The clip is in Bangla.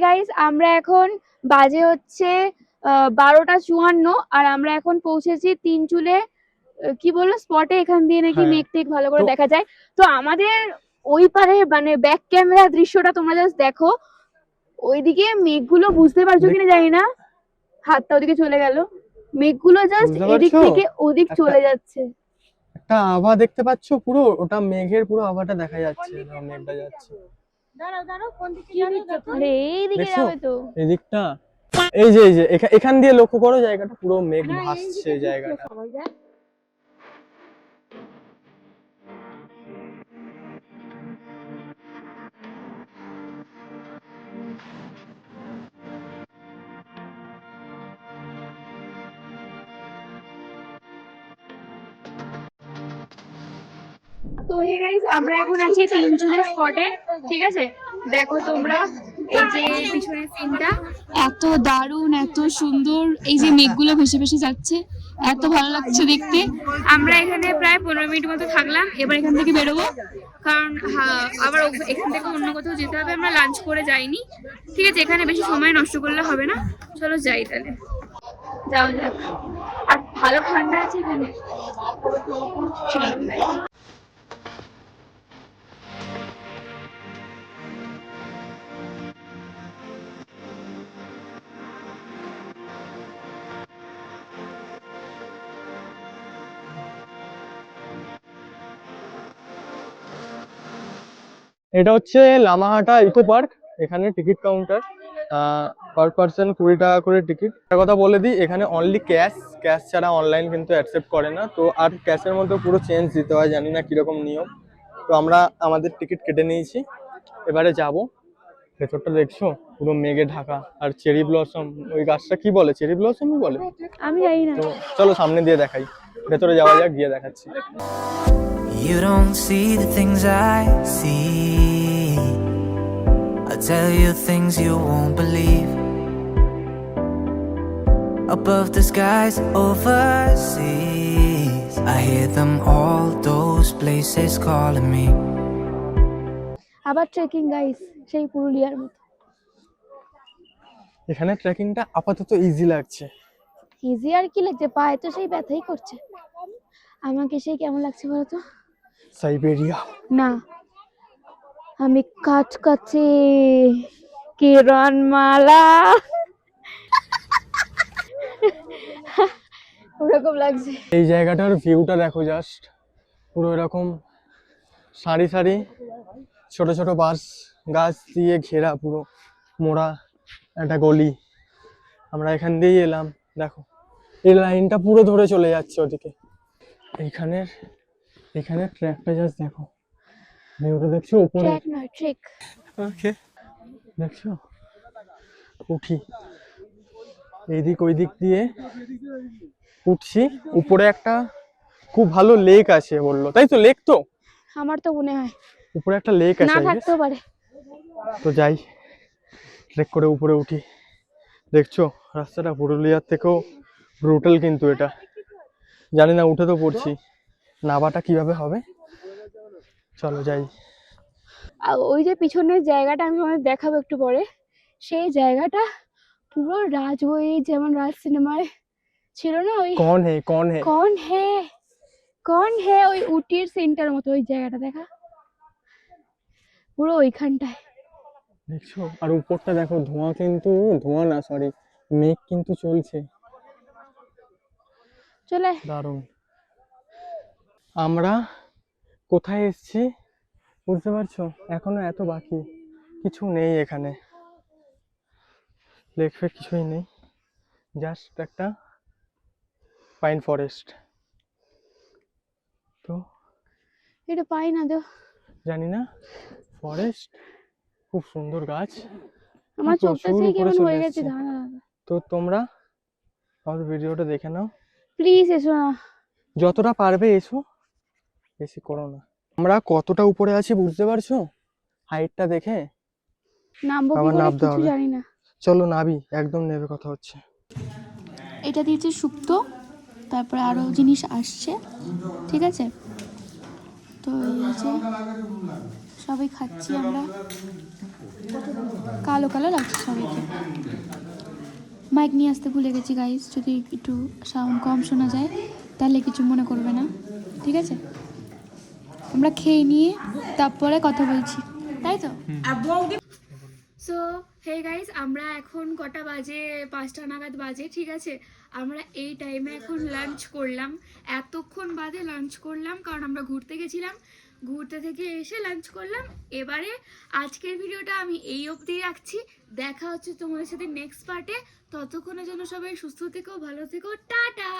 গাইস, আমরা এখন বাজে হচ্ছে 12:54 আর আমরা এখন পৌঁছেছি তিনচুলে। কি বললো স্পটে, এখান দিয়ে নাকি হ্যাঁ, মেঘ টেঘ ভালো করে তো দেখা যায়। তো আমাদের ওই পারে মানে ব্যাক ক্যামেরা দৃশ্যটা তোমরা জাস্ট দেখো, ওইদিকে মেঘগুলো বুঝতে পারছো কিনা জানি না, হাতটা ওদিকে চলে গেল, মেঘগুলো জাস্ট বুঝতে এদিক পারছো থেকে ওদিক একটা চলে যাচ্ছে। একটা আভা দেখতে পাচ্ছো, পুরো ওটা মেঘের পুরো আভাটা দেখা যাচ্ছে, মেঘটা যাচ্ছে। আরে এইদিকে দেখছো যাবে তো। এদিকটা, এই যে এখান দিয়ে লক্ষ্য করো, জায়গাটা পুরো মেঘ ভাসছে জায়গাটা। তো হে গাইস, আমরা এখন আছি তিনচুলের স্পটে। ঠিক আছে, দেখো তোমরা এই যে পিছনের সিনটা এত দারুণ, এত সুন্দর, এই যে মেঘগুলো ভেসে ভেসে যাচ্ছে, এত ভালো লাগছে দেখতে। আমরা এখানে প্রায় 15 মিনিট মতো থাকলাম, এবার এখান থেকে বেরোবো, কারণ আবার এখান থেকে অন্য কোথাও যেতে হবে। আমরা লাঞ্চ করে যাইনি, ঠিক আছে, এখানে বেশি সময় নষ্ট করলে হবে না। চলো যাই তাহলে, যাও যাক। আর ভালো ঠান্ডা আছে এখানে। এটা হচ্ছে লামাহাটা ইকো পার্ক। এখানে টিকিট কাউন্টার, পার পার্সন 20 টাকা করে টিকিট। একটা কথা বলে দিই, এখানে অনলি ক্যাশ ছাড়া অনলাইন কিন্তু অ্যাকসেপ্ট করে না। তো আর ক্যাশের মধ্যে পুরো চেঞ্জ দিতে হয়, জানি না কিরকম নিয়ম। তো আমরা আমাদের টিকিট কেটে নিয়েছি, এবারে যাব। ভেতরটা দেখছো পুরো মেঘে ঢাকা, আর চেরি ব্লসম, ওই গাছটা কি বলে, চেরি ব্লসমই বলে, আমি জানি না। তো চলো সামনে দিয়ে দেখাই, ভেতরে যাওয়া যাক, গিয়ে দেখাচ্ছি। You don't see the things I see. I'll tell you things you won't believe. Above the skies overseas, I hear them all, those places calling me. আবার ট্রেকিং গাইস, সেই পুরুলিয়ার মতো। এখানে ট্রেকিংটা আপাতত ইজি লাগছে। ইজি আর কি লাগছে, পায়ে তো সেই ব্যথাই করছে। আমাকে সেই কেমন লাগছে বলতো? সাইবেরিয়া না, আমি কাছে কিরণমালা ওরকম লাগছে। এই জায়গাটার ভিউটা দেখো জাস্ট, পুরো এরকম সারি সারি ছোট ছোট বাঁশ গাছ দিয়ে ঘেরা, পুরো মোড়া একটা গলি। আমরা এখান দিয়েই এলাম, দেখো এই লাইনটা পুরো ধরে চলে যাচ্ছে ওদিকে। এখানের ট্র্যাকটা জাস্ট দেখো, ভিউটা দেখছো উপরে, ট্রেক নয় ট্রেক। ওকে দেখছো, উঠি এইদিক ওই দিক দিয়ে উঠছি, উপরে একটা খুব ভালো লেক আছে বললো, তাই তো? লেক তো আমার তো মনে হয় উপরে একটা লেক না আছে, থাকতেও পারে। তো যাই, ট্রেক করে উপরে উঠি। দেখছো রাস্তাটা পুরুলিয়ার থেকেও ব্রুটাল, কিন্তু এটা জানি না, উঠে তো পড়ছি, নাবাটা কিভাবে হবে। চলো যাই। আর ওই যে পিছনের জায়গাটা আমি তোমাদের দেখাবো একটু পরে, সেই জায়গাটা পুরো রাজবই, যেমন রাজ সিনেমায় ছিল না ওই কন হে কন হে, কন হে কন হে, ওই উটির সিনটার মতো ওই জায়গাটা দেখা, পুরো ওইখানটায়। দেখছো আর উপরটা দেখো, ধোঁয়া, কিন্তু ধোঁয়া না, সরি, মেঘ কিন্তু চলছে, চলে দারুণ। আমরা কোথায় এসেছি বুঝতে পারছো? এখনো এত বাকি, কিছু নেই এখানে, লেক ফেক কিছুই নেই, জাস্ট একটা পাইন ফরেস্ট। তো এটা পাই না তো, জানি না, ফরেস্ট, খুব সুন্দর গাছ, আমার চোখটা প্রচুর সেই উপরে কেমন চলে হয়ে গেছে। এসেছি। দাঁড়া, তো তোমরা আমাদের ভিডিওটা দেখে নাও, প্লিজ এসো না। যতটা পারবে এসো, বেশি করো না। আমরা কতটা উপরে আছি বুঝতে পারছো হাইটটা দেখে? নামবো কি আবার করে নামতে কিছু হবে, জানি না। চলো নাবি, একদম নেবে কথা হচ্ছে। এটা দিয়েছে শুক্তো, তারপরে আরো জিনিস আসছে, ঠিক আছে। তো এই যে সবাই খাচ্ছি আমরা, কালো কালো লাগছে সবাইকে। মাইক নিয়ে আসতে ভুলে গেছি গাইস, যদি একটু সাউন্ড কম শোনা যায় তাহলে কিছু মনে করবে না, ঠিক আছে? আমরা খেয়ে নিয়ে তারপরে কথা বলছি, তাই তো? সো হে গাইস, আমরা এখন কটা বাজে, 5টা নাগাদ বাজে, ঠিক আছে? আমরা এই টাইমে এখন লাঞ্চ করলাম, এতক্ষণ বাদে লাঞ্চ করলাম, কারণ আমরা ঘুরতে গেছিলাম, ঘুরতে থেকে এসে লাঞ্চ করলাম। এবারে আজকের ভিডিওটা আমি এই অবধি রাখছি, দেখা হচ্ছে তোমাদের সাথে নেক্সট পার্টে। ততক্ষণের জন্য সবাই সুস্থ থেকো, ভালো থেকো, টাটা।